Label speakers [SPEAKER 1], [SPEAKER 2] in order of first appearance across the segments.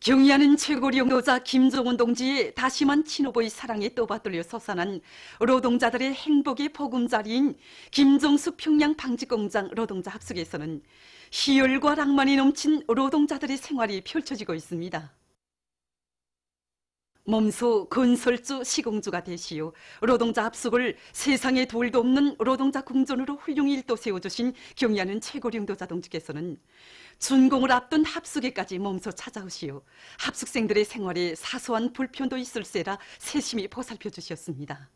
[SPEAKER 1] 경의하는 최고리 영도자 김정은 동지의 다심한 친오보의 사랑에 떠받들려 솟아난 노동자들의 행복의 보금자리인 김정수 평양 방직공장 노동자 합숙에서는 희열과 낭만이 넘친 노동자들의 생활이 펼쳐지고 있습니다. 몸소 건설주 시공주가 되시어 노동자 합숙을 세상에 돌도 없는 노동자 궁전으로 훌륭히 일도 세워주신 경의하는 최고리 영도자 동지께서는 준공을 앞둔 합숙에까지 몸소 찾아오시어 합숙생들의 생활에 사소한 불편도 있을세라 세심히 보살펴 주셨습니다.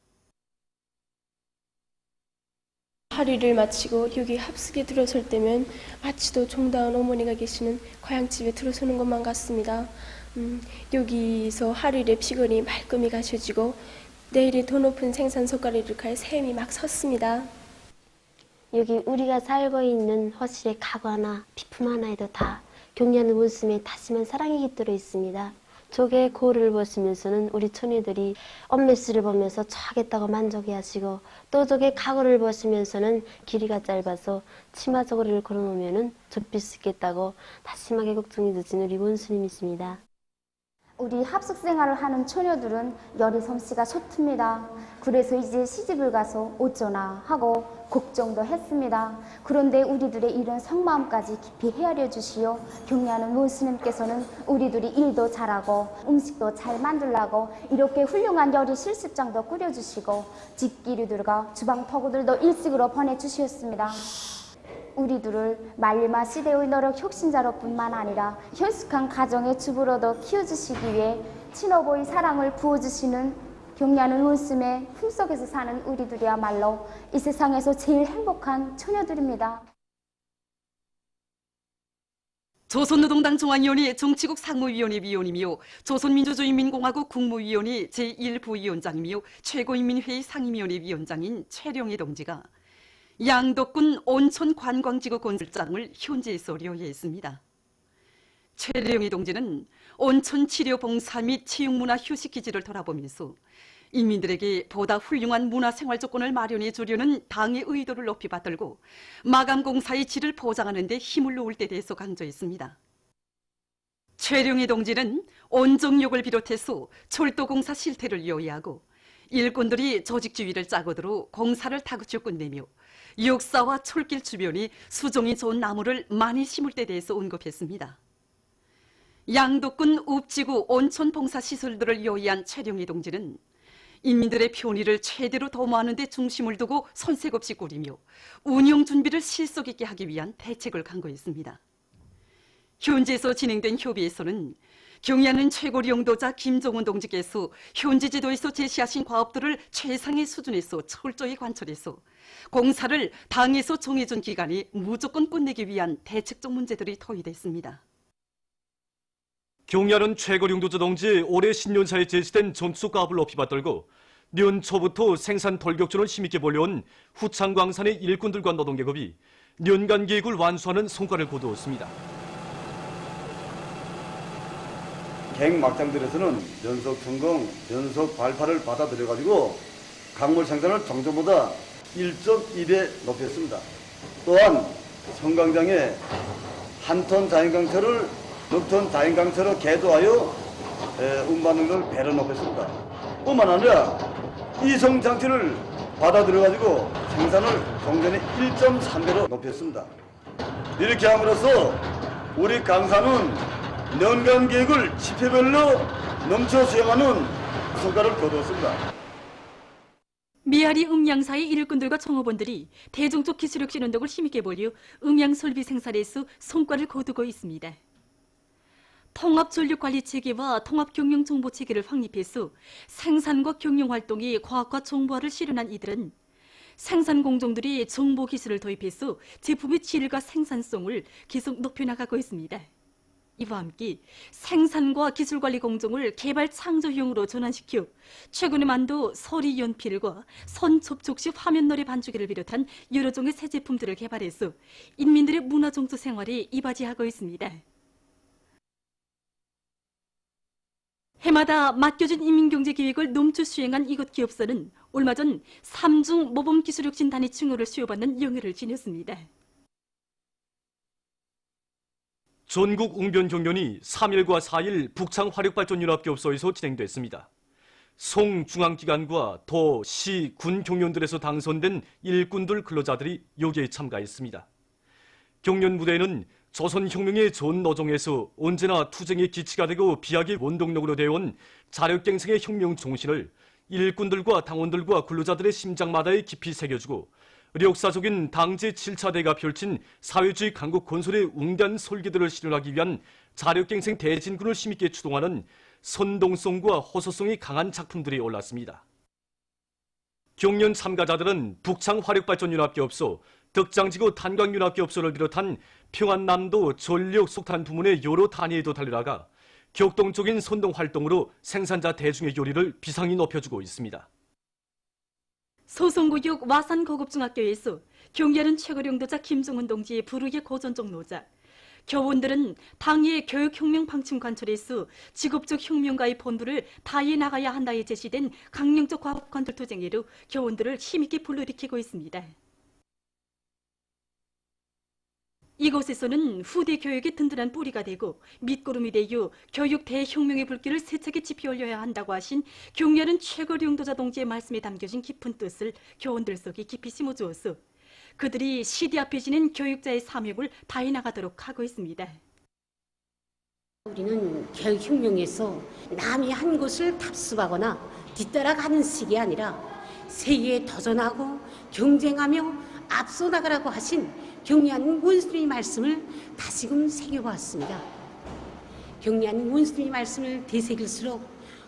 [SPEAKER 2] 할일을 마치고 여기 합숙에 들어설 때면 마치도 정다운 어머니가 계시는 고향집에 들어서는 것만 같습니다. 여기서 할일의 피건이 말끔히 가셔지고 내일의 더 높은 생산 성과를 이룩할 셈이 막 섰습니다.
[SPEAKER 3] 여기 우리가 살고 있는 허실의 가구 하나, 비품 하나에도 다 경의하는 원숨의 다심한 사랑이 깃들어 있습니다. 저게 거울을 보시면서는 우리 처녀들이 엄매수를 보면서 처하겠다고 만족해 하시고, 또 저게 가구를 보시면서는 길이가 짧아서 치마 저고리를 걸어놓으면 좁힐 수 있겠다고 다심하게 걱정해 주신 우리 원수님이십니다.
[SPEAKER 4] 우리 합숙 생활을 하는 처녀들은 열이 솜씨가 좋습니다. 그래서 이제 시집을 가서 어쩌나 하고 걱정도 했습니다. 그런데 우리들의 이런 속마음까지 깊이 헤아려 주시어 경의하는 원수님께서는 우리들이 일도 잘하고 음식도 잘 만들라고 이렇게 훌륭한 요리 실습장도 꾸려주시고 집기류들과 주방 토구들도 일식으로 보내주셨습니다. 우리들을 말리마 시대의 노력 혁신자로 뿐만 아니라 현숙한 가정의 주부로도 키워주시기 위해 친오보의 사랑을 부어주시는 경의하는 원숨의 품속에서 사는 우리들이야말로 이 세상에서 제일 행복한 처녀들입니다.
[SPEAKER 1] 조선노동당 중앙위원회 정치국 상무위원회 위원이며 조선민주주의인민공화국 국무위원회 제1부위원장이며 최고인민회의 상임위원회 위원장인 최령희 동지가 양덕군 온천관광지구 건설장을 현지에서 료해했습니다. 최령희 동지는 온천치료봉사 및 체육문화 휴식기지를 돌아보면서 인민들에게 보다 훌륭한 문화생활 조건을 마련해 주려는 당의 의도를 높이 받들고 마감공사의 질을 보장하는 데 힘을 놓을 데 대해서 강조했습니다. 최령희 동지는 온정역을 비롯해서 철도공사 실태를 요해하고 일꾼들이 조직주의를 짜고들어 공사를 다그쳐 끝내며 역사와 철길 주변에 수종이 좋은 나무를 많이 심을 때 대해서 언급했습니다. 양덕군 읍지구 온천 봉사 시설들을 요의한 최령희 동지는 인민들의 편의를 최대로 도모하는 데 중심을 두고 손색 없이 꾸리며 운영 준비를 실속 있게 하기 위한 대책을 강구했습니다. 현지에서 진행된 협의에서는 경의하는 최고리 영도자 김정은 동지께서 현지 지도에서 제시하신 과업들을 최상의 수준에서 철저히 관철해서 공사를 당에서 정해준 기간에 무조건 끝내기 위한 대책적 문제들이 토의됐습니다.
[SPEAKER 5] 경의하는 최고리 영도자 동지 올해 신년사에 제시된 전투 과업을 높이 받들고 년 초부터 생산 돌격전을 힘있게 벌려온 후창광산의 일꾼들과 노동계급이 년간 계획을 완수하는 성과를 거두었습니다.
[SPEAKER 6] 갱 막장들에서는 연속 성공, 연속 발파를 받아들여가지고 강물 생산을 정전보다 1.2배 높였습니다. 또한 성광장에 한 톤 자연강철을 넉 톤 자연강철로 개조하여 운반을 배로 높였습니다. 뿐만 아니라 이성장치를 받아들여가지고 생산을 종전에 1.3배로 높였습니다. 이렇게 함으로써 우리 강사는 연간 계획을 지표별로 넘쳐 수행하는 성과를 거두었습니다.
[SPEAKER 7] 미아리 음양사의 일꾼들과 청업원들이 대중적 기술력 진원덕을 힘있게 벌여 음양 설비 생산에서 성과를 거두고 있습니다. 통합 전력관리 체계와 통합 경영 정보 체계를 확립해서 생산과 경영 활동이 과학과 정보화를 실현한 이들은 생산 공정들이 정보 기술을 도입해서 제품의 질과 생산성을 계속 높여나가고 있습니다. 이와 함께 생산과 기술관리 공정을 개발 창조형으로 전환시켜 최근에 만도 서리 연필과 선 접촉 시 화면 놀이 반죽기를 비롯한 여러 종의 새 제품들을 개발해서 인민들의 문화정서 생활에 이바지하고 있습니다. 해마다 맡겨진 인민경제계획을 넘쳐 수행한 이곳 기업사는 얼마 전 3중 모범기술혁신 단위 칭호를 수여받는 영예를 지녔습니다.
[SPEAKER 5] 전국 웅변 경연이 3일과 4일 북창 화력발전연합기업소에서 진행됐습니다. 송중앙기관과 도, 시, 군 경연들에서 당선된 일꾼들 근로자들이 여기에 참가했습니다. 경연 무대에는 조선혁명의 전 노정에서 언제나 투쟁의 기치가 되고 비약의 원동력으로 되어온 자력갱생의 혁명 정신을 일꾼들과 당원들과 근로자들의 심장마다에 깊이 새겨주고 역사적인 당제 7차 대가 펼친 사회주의 강국 건설의 웅대한 설계들을 실현하기 위한 자력갱생 대진군을 힘있게 추동하는 선동성과 호소성이 강한 작품들이 올랐습니다. 경연 참가자들은 북창화력발전연합기업소, 덕장지구 탄광연합기업소를 비롯한 평안남도 전력 속탄 부문의 여러 단위에도 달려나가 격동적인 선동활동으로 생산자 대중의 요리를 비상히 높여주고 있습니다.
[SPEAKER 7] 소송구역 와산고급중학교에서 경기하는 최고령도자 김종은 동지의 불후의 고전적 노작, 교원들은 당의 교육혁명 방침 관철에서 직업적 혁명가의 본부를 다해 나가야 한다에 제시된 강령적 과학 관철 투쟁에로 교원들을 힘있게 불러일으키고 있습니다. 이곳에서는 후대 교육의 든든한 뿌리가 되고 밑거름이 되어 교육 대혁명의 불길을 세차게 지피 올려야 한다고 하신 경례하는 최고령도자 동지의 말씀에 담겨진 깊은 뜻을 교원들 속에 깊이 심어주어서 그들이 시대 앞에 지닌 교육자의 사명을 다해 나가도록 하고 있습니다.
[SPEAKER 8] 우리는 교육혁명에서 남이 한 것을 답습하거나 뒤따라가는 식이 아니라 세계에 도전하고 경쟁하며 앞서 나가라고 하신 경리하는 원수님의 말씀을 다시금 새겨보았습니다. 경리하는 원수님의 말씀을 되새길수록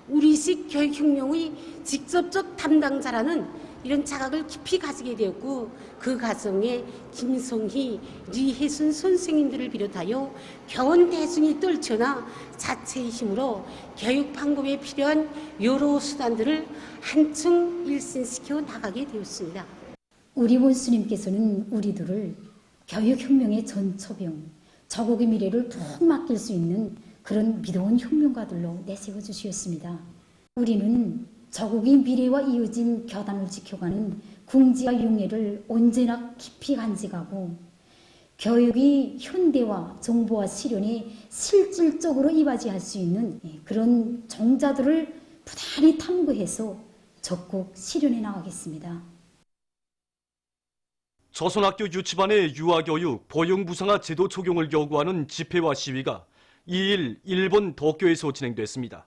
[SPEAKER 8] 우리식 교육혁명의 직접적 담당자라는 이런 자각을 깊이 가지게 되었고 그 과정에 김성희, 리혜순 선생님들을 비롯하여 교원 대중이 떨쳐나 자체의 힘으로 교육 방법에 필요한 여러 수단들을 한층 일신시켜 나가게 되었습니다.
[SPEAKER 9] 우리 원수님께서는 우리들을 교육혁명의 전초병, 저국의 미래를 푹 맡길 수 있는 그런 믿어온 혁명가들로 내세워 주셨습니다. 우리는 저국의 미래와 이어진 교단을 지켜가는 궁지와 용예를 언제나 깊이 간직하고 교육이 현대화, 정보화 실현에 실질적으로 이바지할 수 있는 그런 종자들을 부단히 탐구해서 적극 실현해 나가겠습니다.
[SPEAKER 5] 조선학교 유치반의 유아교육, 보형부상화 제도 적용을 요구하는 집회와 시위가 2일 일본 도쿄에서 진행됐습니다.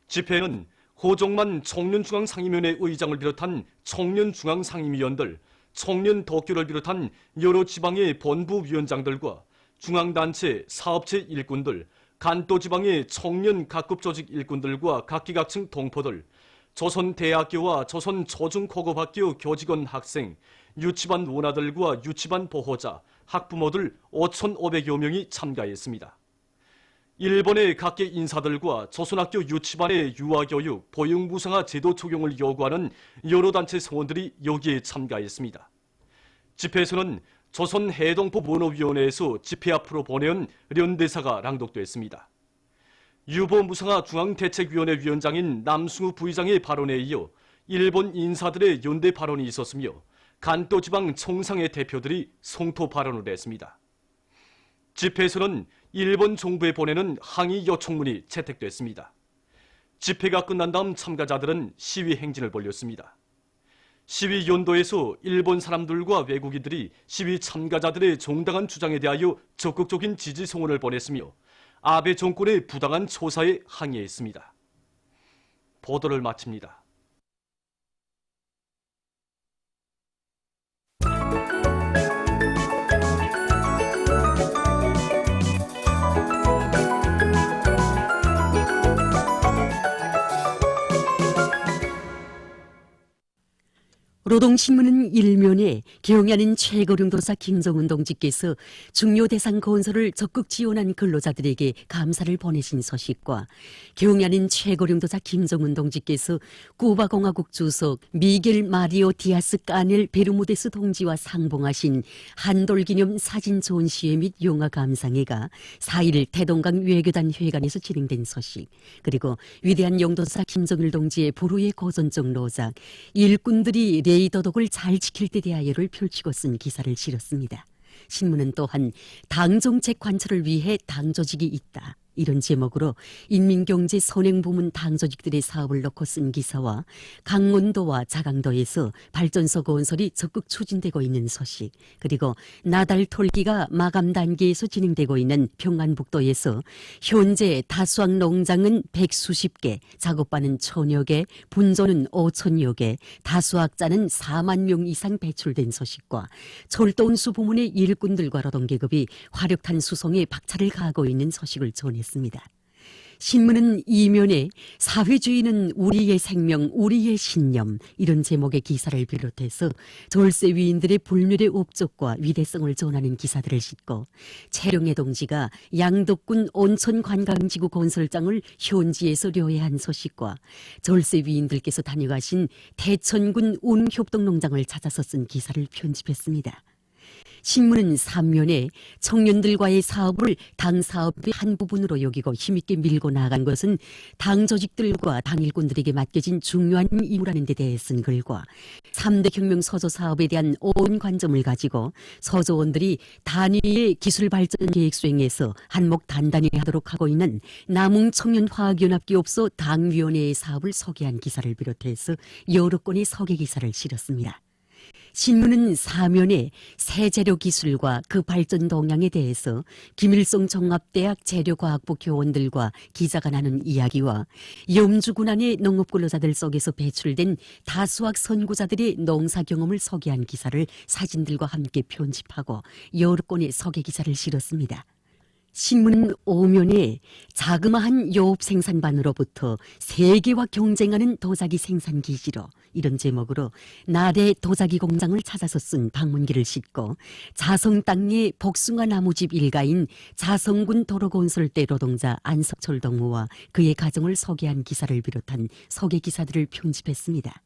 [SPEAKER 5] 집회는 호종만 청년중앙상임위원회 의장을 비롯한 청년중앙상임위원들, 청년도쿄를 비롯한 여러 지방의 본부위원장들과 중앙단체, 사업체 일꾼들, 간도지방의 청년 각급조직 일꾼들과 각기각층 동포들, 조선대학교와 조선초중고급학교 교직원 학생, 유치반 원아들과 유치반 보호자, 학부모들 5,500여 명이 참가했습니다. 일본의 각계 인사들과 조선학교 유치반의 유아교육, 보형부상화 제도 적용을 요구하는 여러 단체 성원들이 여기에 참가했습니다. 집회에서는 조선해동법원어위원회에서 집회 앞으로 보내온 연대사가 낭독됐습니다. 유보무상화 중앙대책위원회 위원장인 남승우 부의장의 발언에 이어 일본 인사들의 연대 발언이 있었으며 간도지방 청상의 대표들이 성토 발언을 했습니다. 집회에서는 일본 정부에 보내는 항의 요청문이 채택됐습니다. 집회가 끝난 다음 참가자들은 시위 행진을 벌였습니다. 시위 연도에서 일본 사람들과 외국인들이 시위 참가자들의 정당한 주장에 대하여 적극적인 지지 성원을 보냈으며 아베 정권의 부당한 초사에 항의했습니다. 보도를 마칩니다.
[SPEAKER 10] 노동신문은 일면에 경연인 최고령도사 김정은 동지께서 중요 대상 건설을 적극 지원한 근로자들에게 감사를 보내신 소식과 경연인 최고령도사 김정은 동지께서 쿠바공화국 주석 미겔 마리오 디아스 까넬 베르무데스 동지와 상봉하신 한돌기념 사진 전시회 및 영화 감상회가 4일 대동강 외교단 회관에서 진행된 소식, 그리고 위대한 영도사 김정일 동지의 불후의 고전적 노작, 일꾼들이 레이더독을 잘 지킬 때 대하여를 펼치고 쓴 기사를 실었습니다. 신문은 또한 당정책 관철을 위해 당조직이 있다. 이런 제목으로 인민경제 선행부문 당조직들의 사업을 넣고 쓴 기사와 강원도와 자강도에서 발전소 건설이 적극 추진되고 있는 소식, 그리고 나달 톨기가 마감 단계에서 진행되고 있는 평안북도에서 현재 다수학 농장은 100수십 개, 작업반은 1000여 개, 분조는 5000여 개, 다수학자는 4만 명 이상 배출된 소식과 철도운수 부문의 일꾼들과 노동계급이 화력탄 수송에 박차를 가하고 있는 소식을 전했습니다. 신문은 이면에 사회주의는 우리의 생명, 우리의 신념 이런 제목의 기사를 비롯해서 절세 위인들의 불멸의 업적과 위대성을 전하는 기사들을 싣고 최룡해 동지가 양덕군 온천관광지구 건설장을 현지에서 료해한 소식과 절세 위인들께서 다녀가신 대천군 운협동농장을 찾아서 쓴 기사를 편집했습니다. 신문은 3면에 청년들과의 사업을 당 사업의 한 부분으로 여기고 힘있게 밀고 나간 것은 당 조직들과 당 일꾼들에게 맡겨진 중요한 임무라는 데 대해 쓴 글과 3대 혁명 서조 사업에 대한 온 관점을 가지고 서조원들이 단위의 기술 발전 계획 수행에서 한몫 단단히 하도록 하고 있는 남웅청년화학연합기업소 당위원회의 사업을 소개한 기사를 비롯해서 여러 건의 소개 기사를 실었습니다. 신문은 4면에 새 재료 기술과 그 발전 동향에 대해서 김일성 종합대학 재료과학부 교원들과 기자가 나눈 이야기와 염주군 안의 농업근로자들 속에서 배출된 다수학 선구자들의 농사 경험을 소개한 기사를 사진들과 함께 편집하고 여러 건의 소개 기사를 실었습니다. 신문은 5면에 자그마한 요업 생산반으로부터 세계와 경쟁하는 도자기 생산 기지로 이런 제목으로 나래 도자기 공장을 찾아서 쓴 방문기를 싣고 자성 땅의 복숭아 나무집 일가인 자성군 도로건설대 노동자 안석철 동무와 그의 가정을 소개한 기사를 비롯한 소개 기사들을 편집했습니다.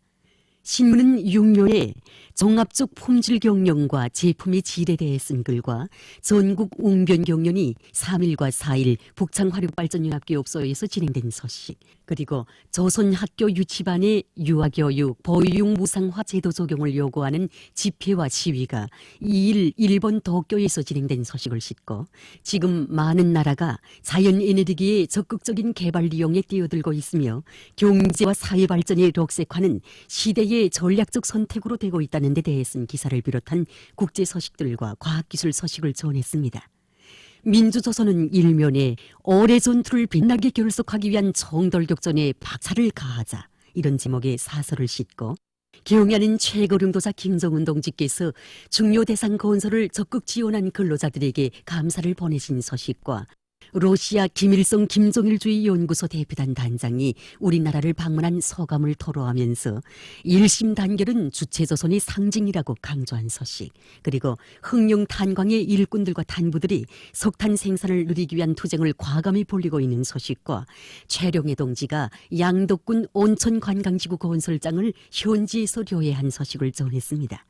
[SPEAKER 10] 신문은 6면에 종합적 품질 경영과 제품의 질에 대해 쓴 글과 전국 웅변 경연이 3일과 4일 북창화력발전연합기업소에서 진행된 소식, 그리고 조선학교 유치반의 유아교육, 보육무상화 제도 적용을 요구하는 집회와 시위가 2일 일본 도쿄에서 진행된 소식을 싣고 지금 많은 나라가 자연에너지의 적극적인 개발 이용에 뛰어들고 있으며 경제와 사회 발전의 록색화는 시대의 전략적 선택으로 되고 있다는 데 대해 쓴 기사를 비롯한 국제 소식들과 과학기술 소식을 전했습니다. 민주조선은 1면에 올해 전투를 빛나게 결속하기 위한 총돌격전에 박차를 가하자 이런 제목의 사설을 싣고 경야는 최고령도사 김정은 동지께서 중요 대상 건설을 적극 지원한 근로자들에게 감사를 보내신 소식과 러시아 김일성 김정일주의 연구소 대표단 단장이 우리나라를 방문한 소감을 토로하면서 일심 단결은 주체조선의 상징이라고 강조한 소식, 그리고 흥룡 탄광의 일꾼들과 단부들이 석탄 생산을 누리기 위한 투쟁을 과감히 벌이고 있는 소식과 최룡해 동지가 양덕군 온천관광지구 건설장을 현지에서 료해한 소식을 전했습니다.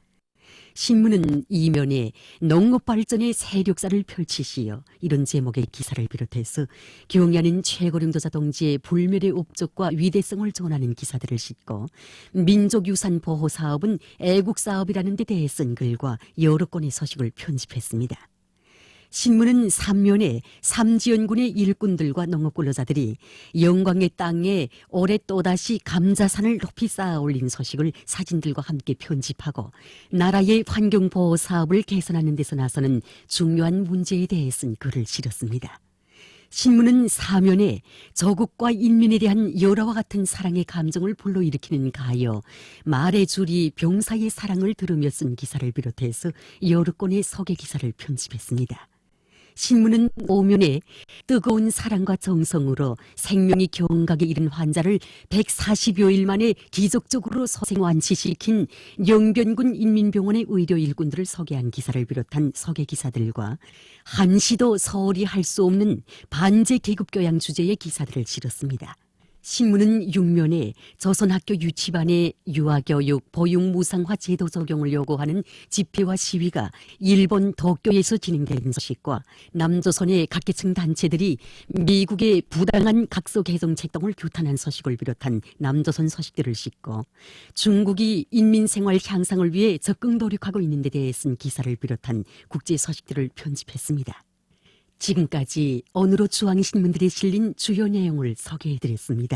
[SPEAKER 10] 신문은 이면에 농업발전의 세력사를 펼치시어 이런 제목의 기사를 비롯해서 경야는 최고령도사 동지의 불멸의 업적과 위대성을 전하는 기사들을 싣고 민족유산 보호사업은 애국사업이라는 데 대해 쓴 글과 여러 건의 소식을 편집했습니다. 신문은 3면에 삼지연군의 일꾼들과 농업근로자들이 영광의 땅에 올해 또다시 감자산을 높이 쌓아 올린 소식을 사진들과 함께 편집하고 나라의 환경보호 사업을 개선하는 데서 나서는 중요한 문제에 대해 쓴 글을 실었습니다. 신문은 4면에 조국과 인민에 대한 열화와 같은 사랑의 감정을 불러일으키는 가요 말의 줄이 병사의 사랑을 들으며 쓴 기사를 비롯해서 여러 건의 소개 기사를 편집했습니다. 신문은 5면에 뜨거운 사랑과 정성으로 생명이 경각에 이른 환자를 140여일 만에 기적적으로 소생완치시킨 영변군 인민병원의 의료 일꾼들을 소개한 기사를 비롯한 소개 기사들과 한시도 서울이 할 수 없는 반제 계급교양 주제의 기사들을 실었습니다. 신문은 6면에 조선학교 유치반의 유아교육, 보육무상화 제도 적용을 요구하는 집회와 시위가 일본 도쿄에서 진행된 소식과 남조선의 각계층 단체들이 미국의 부당한 각서 개정 책동을 규탄한 소식을 비롯한 남조선 소식들을 싣고 중국이 인민생활 향상을 위해 적극 노력하고 있는 데 대해 쓴 기사를 비롯한 국제 소식들을 편집했습니다. 지금까지 오늘로 주황신문들에 실린 주요 내용을 소개해드렸습니다.